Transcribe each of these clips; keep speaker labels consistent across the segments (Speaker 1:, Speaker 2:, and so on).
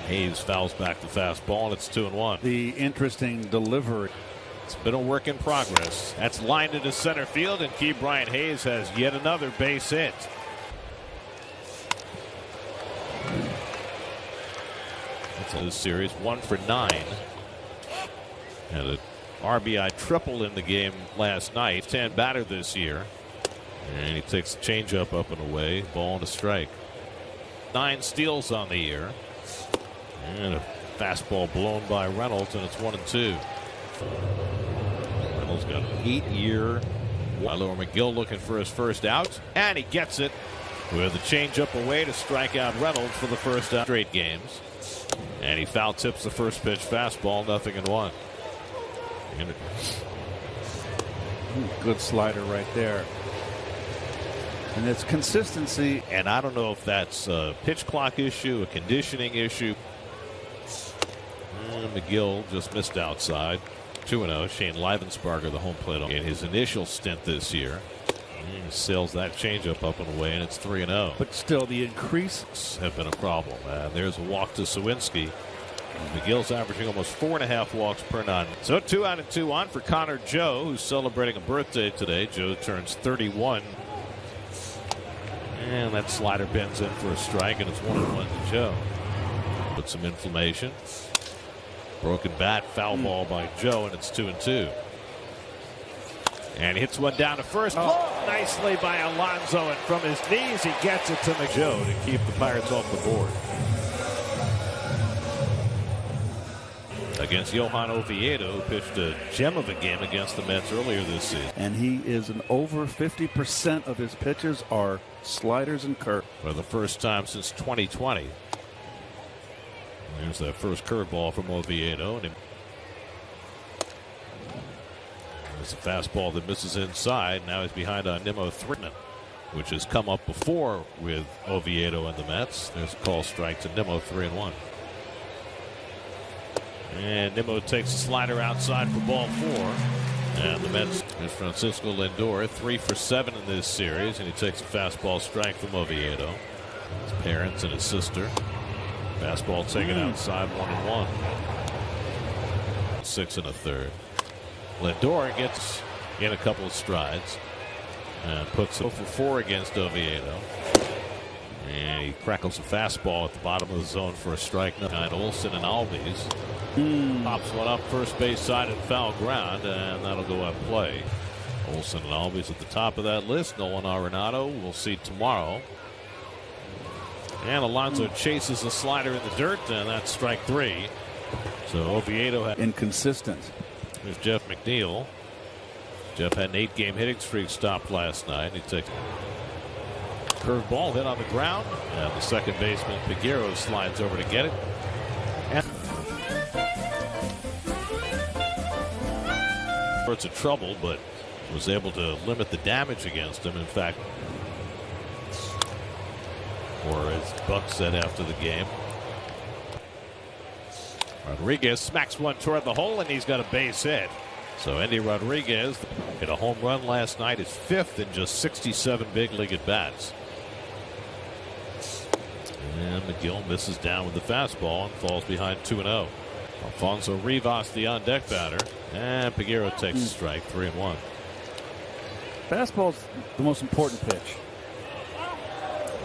Speaker 1: Hayes fouls back the fastball, and it's 2-1.
Speaker 2: The interesting delivery.
Speaker 1: It's been a work in progress. That's lined into center field, and Key Bryant Hayes has yet another base hit. That's a series 1 for 9. And an RBI triple in the game last night. 10 batter this year. And he takes the changeup up and away. Ball and a strike. 9 steals on the year. And a fastball blown by Reynolds, and it's 1-2. Reynolds got an 8-year. Tyler McGill looking for his first out, and he gets it with a changeup away to strike out Reynolds for the first out. Straight games. And he foul tips the first pitch fastball, 0-1.
Speaker 2: Good slider right there. And it's consistency.
Speaker 1: And I don't know if that's a pitch clock issue, a conditioning issue. And McGill just missed outside. 2-0. Shane Livensparger, the home plate in his initial stint this year. He sails that changeup up and away, and it's 3-0.
Speaker 2: But still, the increase
Speaker 1: have been a problem. There's a walk to Sawinski. McGill's averaging almost 4.5 walks per 9. So 2 out and 2 on for Connor Joe, who's celebrating a birthday today. Joe turns 31. And that slider bends in for a strike, and it's 1-1 to Joe. Put some inflammation. Broken bat, foul ball by Joe, and it's 2-2. And hits one down to first. Blocked nicely by Alonso, and from his knees he gets it to McJoe to keep the Pirates off the board. Against Johan Oviedo, who pitched a gem of a game against the Mets earlier this season.
Speaker 2: And he is over 50% of his pitches are sliders and curve.
Speaker 1: For the first time since 2020. There's that first curveball from Oviedo. And there's a fastball that misses inside. Now he's behind on Nimmo 3, which has come up before with Oviedo and the Mets. There's a call strike to Nimmo, 3-1. And Nimmo takes a slider outside for ball 4. And the Mets, is Francisco Lindor, 3 for 7 in this series. And he takes a fastball strike from Oviedo. His parents and his sister. Fastball taken outside, 1-1. 6 1/3. Lindor gets in a couple of strides and puts it for 4 against Oviedo. And he crackles a fastball at the bottom of the zone for a strike. Behind Olson and Albies. Pops one up first base side and foul ground, and that'll go out play. Olson and Albies at the top of that list. Nolan Arenado we'll see tomorrow. And Alonso chases a slider in the dirt, and that's strike 3. So Oviedo had
Speaker 2: inconsistent.
Speaker 1: There's Jeff McNeil. Jeff had an 8-game hitting streak stopped last night. He takes a curveball hit on the ground, and the second baseman Piguero slides over to get it. And it's a trouble, but was able to limit the damage against him. In fact, or as Buck said after the game, Rodriguez smacks one toward the hole, and he's got a base hit. So Andy Rodriguez hit a home run last night, his 5th in just 67 big league at bats. And McGill misses down with the fastball and falls behind 2-0. Alfonso Rivas, the on deck batter, and Piguero takes a strike, 3-1.
Speaker 2: Fastball's the most important pitch.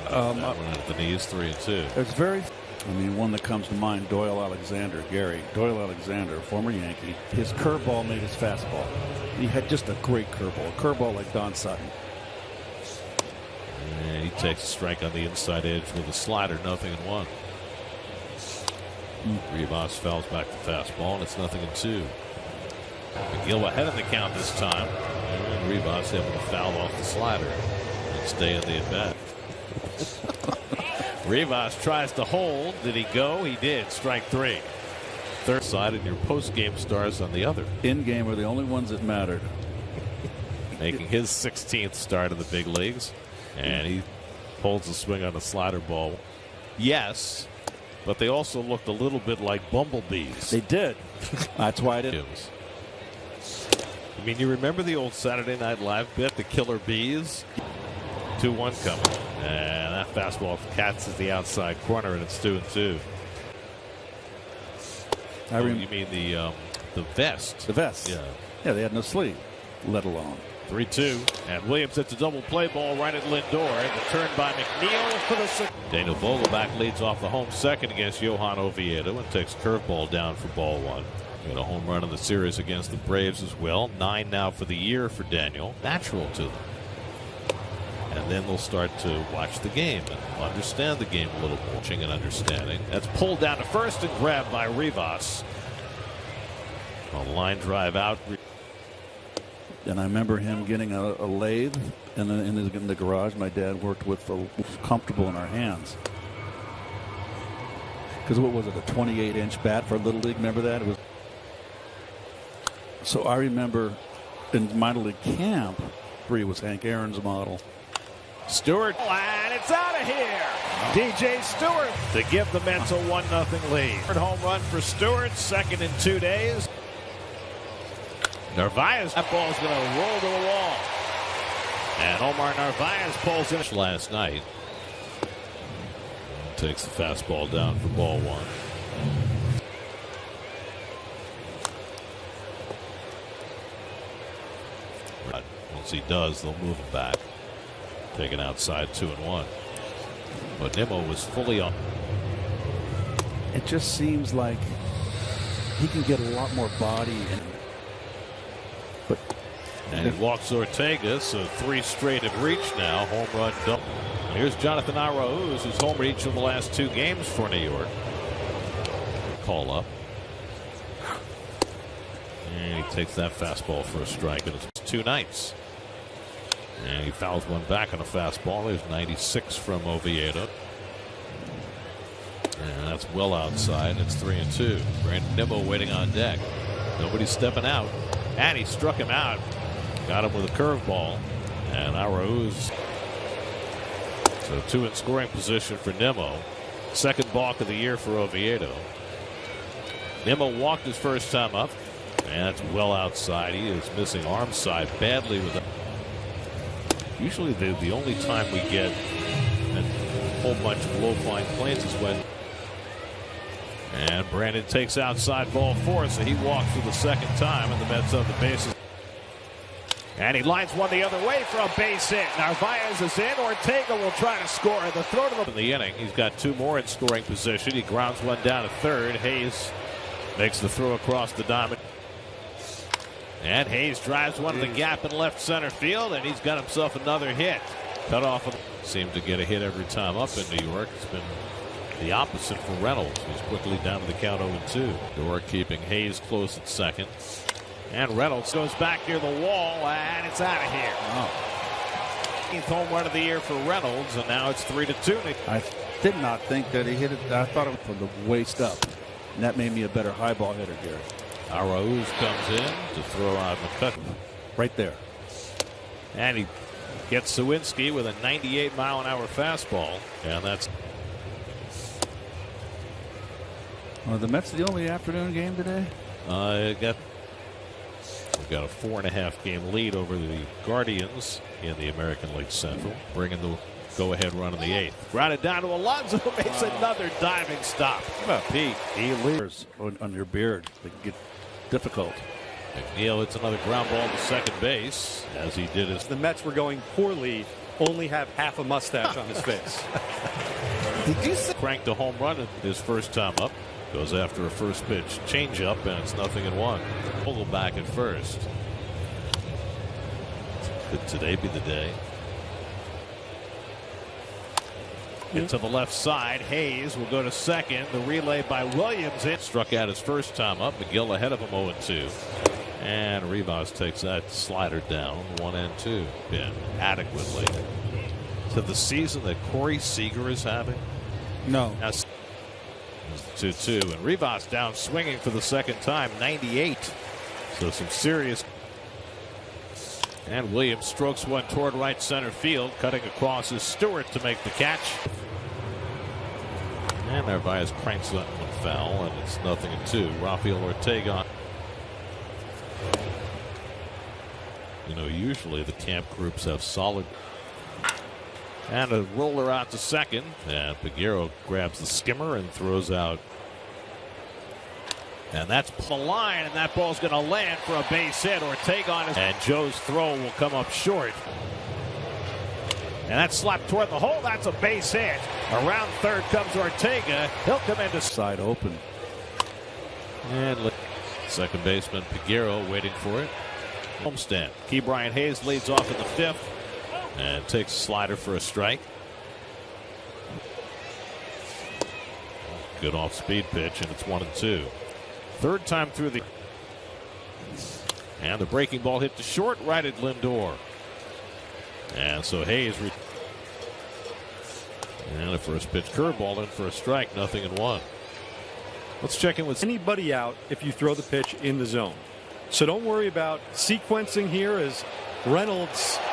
Speaker 1: That one at the knees, 3-2.
Speaker 2: There's one that comes to mind, Doyle Alexander, Doyle Alexander, former Yankee. His curveball made his fastball. He had just a great curveball, a curveball like Don Sutton.
Speaker 1: And he takes a strike on the inside edge with a slider, 0-1. Rivas fouls back the fastball, and it's 0-2. McGill ahead of the count this time. And Rivas able to foul off the slider and stay in the at-bat. Rivas tries to hold. Did he go? He did. Strike 3. Third side, and your post-game stars on the other.
Speaker 2: In-game were the only ones that mattered.
Speaker 1: Making his 16th start in the big leagues. And he holds a swing on a slider ball. Yes, but they also looked a little bit like bumblebees.
Speaker 2: They did. That's why it is.
Speaker 1: I mean, you remember the old Saturday Night Live bit, the Killer Bees? 2-1 coming. And that fastball catches the outside corner, and it's 2-2. You mean the vest?
Speaker 2: The vest.
Speaker 1: Yeah.
Speaker 2: Yeah, they had no sleeve, let alone.
Speaker 1: 3-2, and Williams hits a double play ball right at Lindor. The turn by McNeil for the sixth. Daniel Vogelbach leads off the home second against Johan Oviedo and takes curveball down for ball one. Got a home run in the series against the Braves as well. 9 now for the year for Daniel. Natural to them. And then they'll start to watch the game and understand the game a little more. Watching and understanding. That's pulled down to first and grabbed by Rivas. A line drive out.
Speaker 2: And I remember him getting a lathe in the garage my dad worked with, comfortable in our hands. Because what was it, a 28-inch bat for Little League? Remember that? It was. So I remember in minor league camp, Bree was Hank Aaron's model.
Speaker 1: Stewart, and it's out of here. DJ Stewart to give the Mets a 1-0 lead. Home run for Stewart, second in 2 days. Narvaez, that ball's going to roll to the wall. And Omar Narvaez pulls in last night. Takes the fastball down for ball one. Once he does, they'll move him back. Taken outside 2-1. But Nimmo was fully on.
Speaker 2: It just seems like he can get a lot more body in.
Speaker 1: And he walks Ortega, so 3 straight have reached now. Home run double. Here's Jonathan Arauz, who's homered each of the last 2 games for New York. Call up. And he takes that fastball for a strike, and it's 2 nights. And he fouls one back on a fastball. There's 96 from Oviedo. And that's well outside. It's 3-2. Brandon Nimmo waiting on deck. Nobody's stepping out. And he struck him out. Got him with a curveball. And Arauz. So 2 in scoring position for Nimmo. Second balk of the year for Oviedo. Nimmo walked his first time up. And that's well outside. He is missing arm side badly with a. Usually the only time we get a whole bunch of low flying planes is when. And Brandon takes outside ball 4, so he walks for the second time, and the Mets have the bases. And he lines one the other way for a base hit. Narvaez is in. Ortega will try to score. The throw to the in the inning. He's got 2 more in scoring position. He grounds one down to third. Hayes makes the throw across the diamond. And Hayes drives one to the gap in left center field, and he's got himself another hit. Cut off. Seemed to get a hit every time up in New York. It's been the opposite for Reynolds, who's quickly down to the count 0-2. Door keeping Hayes close at second. And Reynolds goes back near the wall, and it's out of here. Oh. 8th home run of the year for Reynolds, and now it's 3-2.
Speaker 2: I did not think that he hit it. I thought it was from the waist up. And that made me a better high ball hitter, Gary.
Speaker 1: Arauz comes in to throw out McCutcheon.
Speaker 2: Right there.
Speaker 1: And he gets Sawinski with a 98-mile-an-hour fastball. And that's.
Speaker 2: Are the Mets the only afternoon game today?
Speaker 1: We've got a 4.5 game lead over the Guardians in the American League Central, bringing the go-ahead run in the 8th. Grounded down to Alonso, makes another diving stop. How about Pete?
Speaker 2: He leaves on your beard. It can get difficult.
Speaker 1: McNeil hits another ground ball to second base, as he did his.
Speaker 3: The Mets were going poorly, only have half a mustache on his face.
Speaker 1: Did you see? Cranked a home run his first time up. Goes after a first pitch changeup, and it's 0-1. Vogelbach at first. Could today be the day? Into the left side. Hayes will go to second. The relay by Williams. It struck out his first time up. McGill ahead of him 0-2. And Rivas takes that slider down 1-2. Been adequately to the season that Corey Seager is having.
Speaker 2: No.
Speaker 1: Now, 2-2, and Rivas down swinging for the second time, 98. So some serious. And Williams strokes one toward right center field. Cutting across is Stewart to make the catch. And Narvaez cranks that one foul, and it's 0-2. Rafael Ortega. You know, usually the camp groups have solid. And a roller out to second. And Peguero grabs the skimmer and throws out And that's the line, and that ball's going to land for a base hit. Ortega on it, and Joe's throw will come up short. And that's slapped toward the hole. That's a base hit. Around third comes Ortega. He'll come into
Speaker 2: Side open.
Speaker 1: And second baseman Peguero waiting for it. Homestand. Key Brian Hayes leads off in the fifth and takes a slider for a strike. Good off-speed pitch, and it's 1-2. Third time through the. And the breaking ball hit to short, right at Lindor. And so Hayes. And the first pitch curveball in for a strike, 0-1. Let's check in with
Speaker 3: Anybody out if you throw the pitch in the zone. So don't worry about sequencing here as Reynolds